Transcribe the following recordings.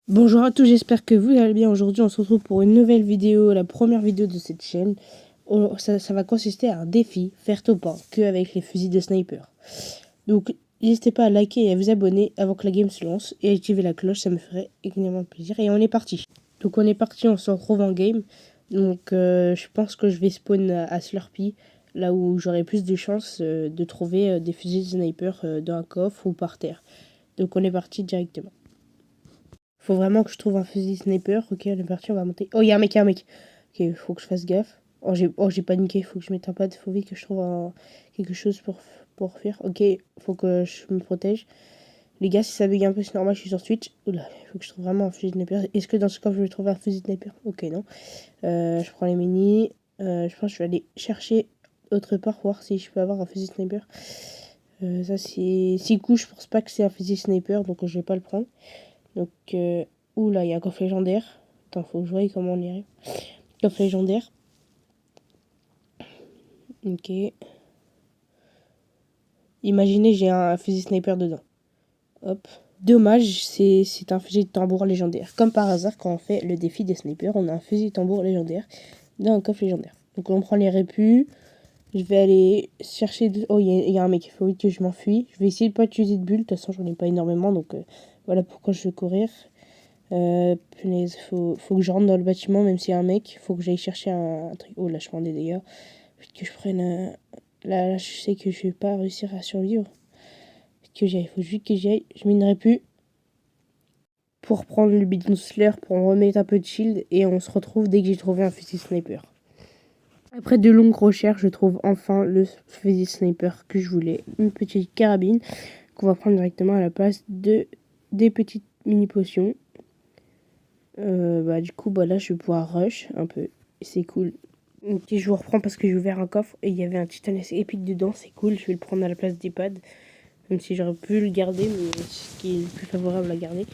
Bonjour à tous, j'espère que vous allez bien. Aujourd'hui, on se retrouve pour une nouvelle vidéo, la première vidéo de cette chaîne. Ça va consister à un défi, faire top 1, que avec les fusils de sniper. Donc, n'hésitez pas à liker et à vous abonner avant que la game se lance et à activer la cloche, ça me ferait énormément plaisir. Et on est parti. Donc, on est parti, on se retrouve en game. Donc, je pense que je vais spawn à Slurpee, là où j'aurai plus de chances de trouver des fusils de sniper dans un coffre ou par terre. Donc, on est parti directement. Faut vraiment que je trouve un fusil sniper. Ok, on est parti, on va monter. Oh, il y a un mec, il y a un mec. Ok, faut que je fasse gaffe. J'ai paniqué, faut que je mette un pad. Faut vite que je trouve quelque chose pour faire. Ok, faut que je me protège. Les gars, si ça bug un peu, c'est normal, je suis sur Twitch. Oula, il faut que je trouve vraiment un fusil sniper. Est-ce que dans ce cas, je vais trouver un fusil sniper? Ok, non. Je prends les mini. Je pense que je vais aller chercher autre part, voir si je peux avoir un fusil sniper. Ça, c'est 6 coups, je pense pas que c'est un fusil sniper, donc je vais pas le prendre. Donc, oula, il y a un coffre légendaire. Attends, faut que je voie comment on y arrive. Coffre légendaire. Ok. Imaginez, j'ai un fusil sniper dedans. Hop. Dommage, c'est un fusil de tambour légendaire. Comme par hasard, quand on fait le défi des snipers, on a un fusil de tambour légendaire dans un coffre légendaire. Donc, on prend les répus. Je vais aller chercher... Oh, il y a un mec. Il faut vite que je m'enfuis. Je vais essayer de pas utiliser de bulles. De toute façon, j'en ai pas énormément. Donc, voilà pourquoi je vais courir. Punaise, faut que je rentre dans le bâtiment, même s'il y a un mec. Faut que j'aille chercher un truc. Oh là, je prends des dégâts. Faut que je prenne. Là, je sais que je vais pas réussir à survivre. Faut que j'y aille, faut juste que j'y aille. Je minerai plus. Pour prendre le bidon slayer, pour en remettre un peu de shield. Et on se retrouve dès que j'ai trouvé un fusil sniper. Après de longues recherches, je trouve enfin le fusil sniper que je voulais. Une petite carabine qu'on va prendre directement à la place des petites mini potions. Du coup, là, je vais pouvoir rush un peu. C'est cool. Ok, je vous reprends parce que j'ai ouvert un coffre et il y avait un titane épique dedans. C'est cool, je vais le prendre à la place des pads. Même si j'aurais pu le garder, mais ce qui est le plus favorable à garder.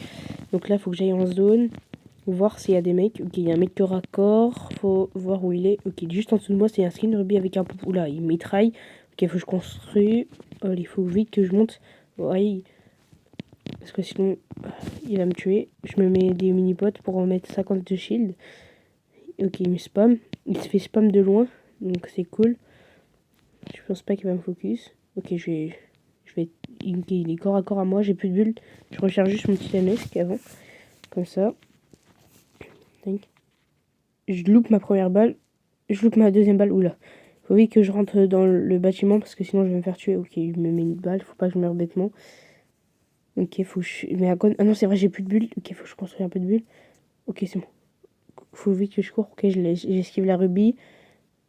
Donc là, il faut que j'aille en zone, voir s'il y a des mecs. Ok, il y a un mec corps à corps, faut voir où il est. Ok, juste en dessous de moi, c'est un skin rubis avec un poupou. Oula, il mitraille. Ok, il faut que je construise. Oh, il faut vite que je monte. Ouais, parce que sinon, il va me tuer. Je me mets des mini-potes pour en mettre 50 de shield. Ok, il me spam. Il se fait spam de loin, donc c'est cool. Je pense pas qu'il va me focus. Ok, je vais... Il est corps à corps à moi, j'ai plus de bulles. Je recharge juste mon petit NS avant. Comme ça. Je loupe ma première balle. Je loupe ma deuxième balle. Oula. Faut vite que je rentre dans le bâtiment parce que sinon je vais me faire tuer. Ok, il me met une balle. Faut pas que je meure bêtement. Ok, faut que je... Mais ah non, c'est vrai, j'ai plus de bulles. Ok, faut que je construise un peu de bulles. Ok, c'est bon. Faut vite que je cours. Ok, j'esquive la rubis.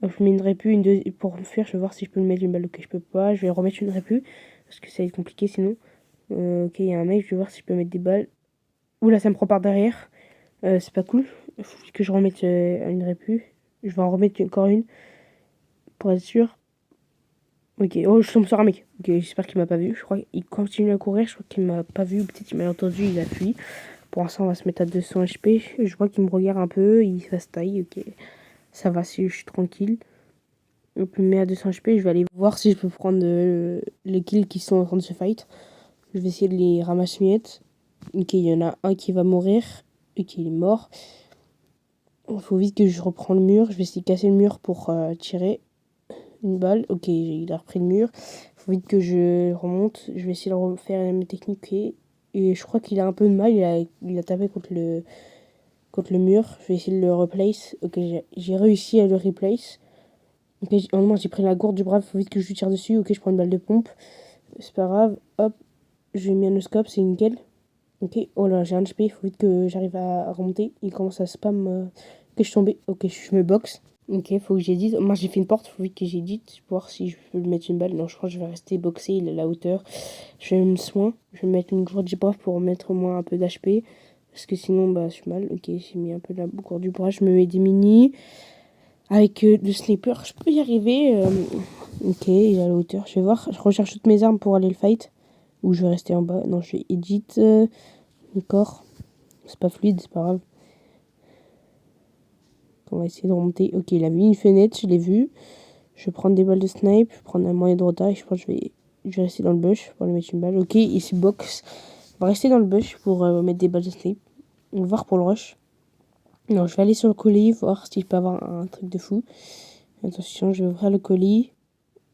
Je mets une répu, pour me faire, je vais voir si je peux me mettre une balle. Ok, je peux pas. Je vais remettre une répu, parce que ça va être compliqué sinon. Ok, il y a un mec, je vais voir si je peux mettre des balles. Oula, ça me prend par derrière. C'est pas cool. Il faut que je remette une répu. Je vais en remettre encore une, pour être sûr. Ok, oh, je tombe sur un mec. Ok, j'espère qu'il m'a pas vu. Je crois qu'il continue à courir. Je crois qu'il m'a pas vu. Peut-être qu'il m'a entendu, il a fui. Pour l'instant, on va se mettre à 200 HP. Je vois qu'il me regarde un peu. Il fasse taille. Ok, ça va si je suis tranquille. Je me mets à 200 HP, je vais aller voir si je peux prendre les kills qui sont en train de se fight. Je vais essayer de les ramasser miettes. Ok, il y en a un qui va mourir. Ok, il est mort. Il faut vite que je reprends le mur. Je vais essayer de casser le mur pour tirer une balle. Ok, il a repris le mur. Il faut vite que je remonte. Je vais essayer de refaire mes techniques. Et je crois qu'il a un peu de mal. Il a tapé contre le mur. Je vais essayer de le replace. Ok, j'ai réussi à le replace. Ok, moi j'ai pris la gourde du brave, faut vite que je lui tire dessus. Ok, je prends une balle de pompe. C'est pas grave. Hop, je lui ai mis un scope, c'est nickel. Ok, oh là, j'ai un HP, il faut vite que j'arrive à remonter. Il commence à spam. Ok, je suis tombé. Ok, je me boxe. Ok, faut que j'édite. Moi j'ai fait une porte, faut vite que j'édite. Pour voir si je peux lui mettre une balle. Non, je crois que je vais rester boxé, il est à la hauteur. Je vais me soin. Je vais mettre une gourde du brave pour mettre au moins un peu d'HP. Parce que sinon, je suis mal. Ok, j'ai mis un peu de la gourde du bras. Je me mets des mini. Avec le sniper, je peux y arriver. Ok, il est à la hauteur. Je vais voir. Je recherche toutes mes armes pour aller le fight. Ou je vais rester en bas. Non, je vais edit. D'accord. C'est pas fluide, c'est pas grave. On va essayer de remonter. Ok, il a mis une fenêtre, je l'ai vu. Je vais prendre des balles de snipe. Je vais prendre un moyen de retard. Et je pense que je vais rester dans le bush pour lui mettre une balle. Ok, il se boxe. On va rester dans le bush pour mettre des balles de snipe. On va voir pour le rush. Non, je vais aller sur le colis, voir si je peux avoir un truc de fou. Attention, je vais ouvrir le colis.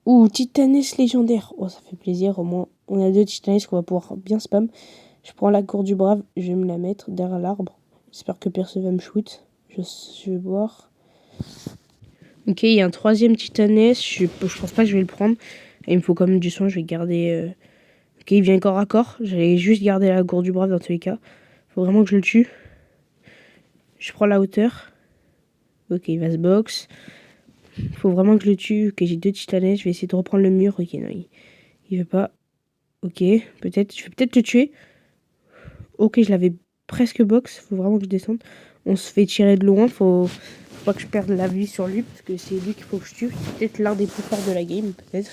Ouh, Titanes légendaire. Oh, ça fait plaisir. Au moins, on a 2 Titanes qu'on va pouvoir bien spam. Je prends la cour du brave. Je vais me la mettre derrière l'arbre. J'espère que personne va me shoot. Je vais voir. Ok, il y a un 3e Titanes. Je pense pas que je vais le prendre. Et il me faut quand même du soin. Je vais garder... Ok, il vient corps à corps. J'allais juste garder la cour du brave dans tous les cas. Faut vraiment que je le tue. Je prends la hauteur. Ok, il va se box. Faut vraiment que je le tue. Ok, j'ai 2 Titanes. Je vais essayer de reprendre le mur. Ok, non, il veut pas. Ok, peut-être. Je vais peut-être le tuer. Ok, je l'avais presque box. Faut vraiment que je descende. On se fait tirer de loin. Faut pas que je perde la vie sur lui. Parce que c'est lui qu'il faut que je tue. C'est peut-être l'un des plus forts de la game. Peut-être.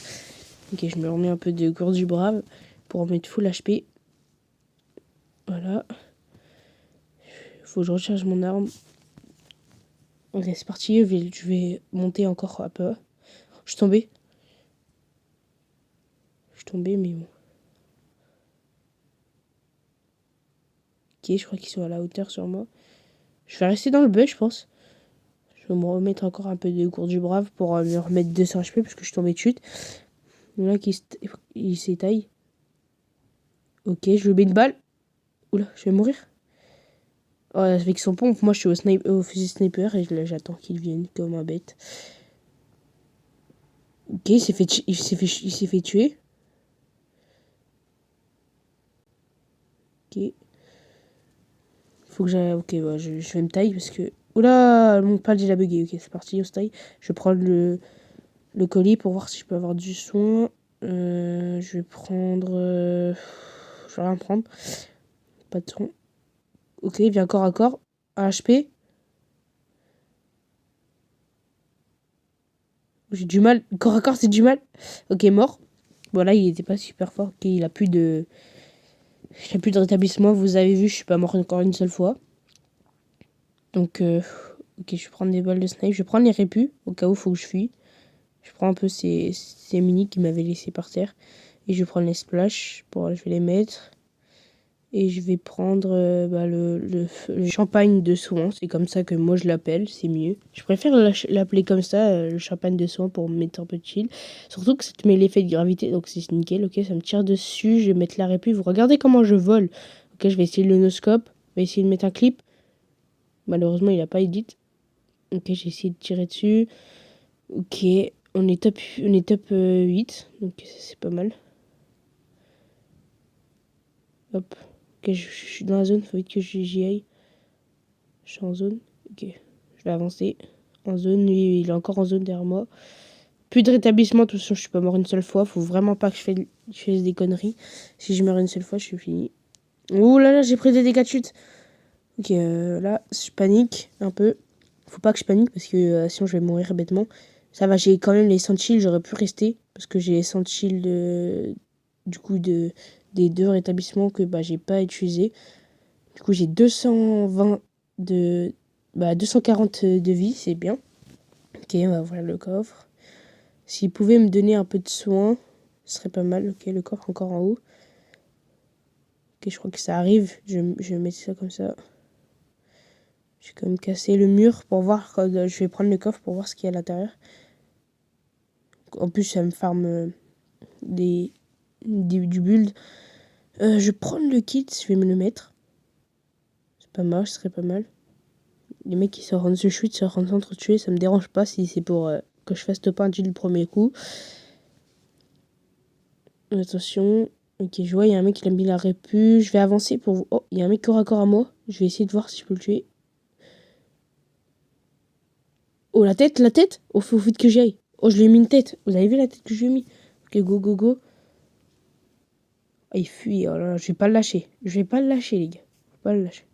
Ok, je me remets un peu de course du brave. Pour en mettre full HP. Voilà. Faut que je recharge mon arme. Ok, c'est parti. Je vais monter encore un peu. Je suis tombé. Mais bon. Ok, je crois qu'ils sont à la hauteur sur moi. Je vais rester dans le bug, je pense. Je vais me remettre encore un peu de cours du brave pour me remettre 200 HP parce que je suis tombé de chute. Là, il s'étaille. Ok, je lui mets une balle. Oula, je vais mourir. Oh, avec son pompe, moi je suis au fusil sniper et j'attends qu'il vienne comme un bête. Ok, il s'est fait tuer. Ok. Faut que j'aille. Ok, ouais, je vais me tailler parce que. Oula, mon pal il a bugué. Ok, c'est parti, on se taille. Je prends le colis pour voir si je peux avoir du soin. Je vais prendre. Je vais rien prendre. Pas de soin. Ok, il vient corps à corps. Un HP. J'ai du mal. Corps à corps, c'est du mal. Ok, mort. Voilà, il était pas super fort. Ok, il a plus de. Il a plus de rétablissement. Vous avez vu, je suis pas mort encore une seule fois. Donc, ok, je vais prendre des balles de snipe. Je vais prendre les répus au cas où il faut que je fuis. Je prends un peu ces minis qui m'avaient laissé par terre. Et je vais prendre les splash. Je vais les mettre. Et je vais prendre le champagne de soin. C'est comme ça que moi je l'appelle. C'est mieux. Je préfère l'appeler comme ça, le champagne de soin, pour me mettre un peu de chill. Surtout que ça te met l'effet de gravité. Donc c'est nickel. Ok, ça me tire dessus. Je vais mettre la répu. Vous regardez comment je vole. Ok, je vais essayer le no-scope. Je vais essayer de mettre un clip. Malheureusement, il n'a pas edit. Ok, j'ai essayé de tirer dessus. Ok, on est top 8. Donc c'est pas mal. Hop. Ok, je suis dans la zone. Faut vite que j'y aille. Je suis en zone. Ok, je vais avancer. En zone, lui, il est encore en zone derrière moi. Plus de rétablissement, de toute façon, je suis pas mort une seule fois. Faut vraiment pas que je fasse des conneries. Si je meurs une seule fois, je suis fini. Ouh là là, j'ai pris des dégâts de chute. Ok, là, je panique un peu. Faut pas que je panique parce que sinon je vais mourir bêtement. Ça va, j'ai quand même les 100 shields, j'aurais pu rester. Parce que j'ai les 100 shields du coup des 2 rétablissements que j'ai pas utilisé. Du coup, j'ai 220 de. 240 de vie, c'est bien. Ok, on va ouvrir le coffre. S'il pouvait me donner un peu de soin, ce serait pas mal. Ok, le coffre encore en haut. Ok, je crois que ça arrive. Je vais mettre ça comme ça. Je vais quand même casser le mur pour voir. Je vais prendre le coffre pour voir ce qu'il y a à l'intérieur. En plus, ça me farme du build. Je vais prendre le kit, je vais me le mettre. C'est pas mal, ce serait pas mal. Les mecs qui se rendent se shoot, se rendent s'entretuer, ça me dérange pas si c'est pour que je fasse top 1 du premier coup. Attention. Ok, je vois, il y a un mec qui a mis la répu. Je vais avancer pour vous. Oh, il y a un mec corps à corps à moi. Je vais essayer de voir si je peux le tuer. Oh, la tête, la tête. Oh, faut vite que j'y aille. Oh, je lui ai mis une tête. Vous avez vu la tête que je lui ai mis? Ok, go, go, go. Ah, il fuit. Oh là là, je vais pas le lâcher. Je vais pas le lâcher, les gars. Faut pas le lâcher.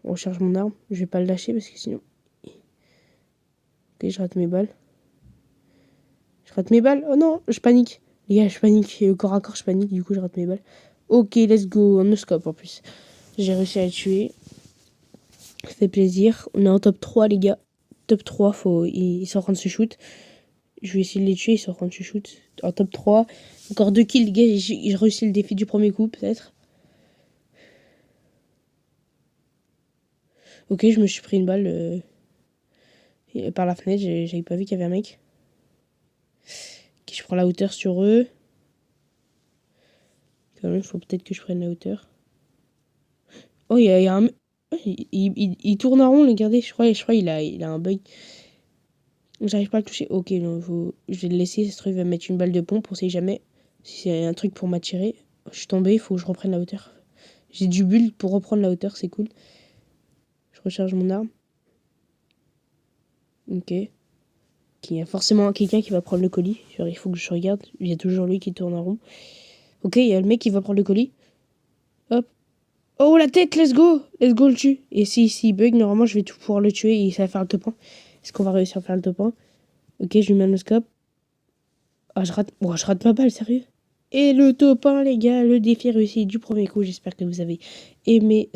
On recharge mon arme. Je vais pas le lâcher parce que sinon. Ok, je rate mes balles. Je rate mes balles. Oh non, je panique. Les gars, je panique. Corps à corps, je panique. Du coup, je rate mes balles. Ok, let's go. Un no-scope en plus. J'ai réussi à le tuer. Ça fait plaisir. On est en top 3, les gars. Top 3, ils sont en train de se shoot. Je vais essayer de les tuer, ils sont en train de se shoot. En top 3. Encore 2 kills, les gars. J'ai réussi le défi du premier coup, peut-être. Ok, je me suis pris une balle par la fenêtre. J'avais pas vu qu'il y avait un mec. Ok, je prends la hauteur sur eux. Quand même, il faut peut-être que je prenne la hauteur. Oh, il y a un... Il tourne en rond, regardez. Je crois il a un bug. J'arrive pas à le toucher. Ok, non, je vais le laisser. Ça se trouve, il va mettre une balle de pompe. On sait jamais si c'est un truc pour m'attirer. Je suis tombé, il faut que je reprenne la hauteur. J'ai du bulle pour reprendre la hauteur, c'est cool. Je recharge mon arme. Ok. Il y a forcément quelqu'un qui va prendre le colis. Genre, il faut que je regarde. Il y a toujours lui qui tourne en rond. Ok, il y a le mec qui va prendre le colis. Hop. Oh, la tête, let's go! Let's go, le tue. Et s'il bug, normalement, je vais tout pouvoir le tuer et ça va faire le top 1. Est-ce qu'on va réussir à faire le top 1? Ok, je lui mets un scope. Ah, je rate. Oh, je rate ma balle, sérieux? Et le top 1, les gars, le défi réussi du premier coup. J'espère que vous avez aimé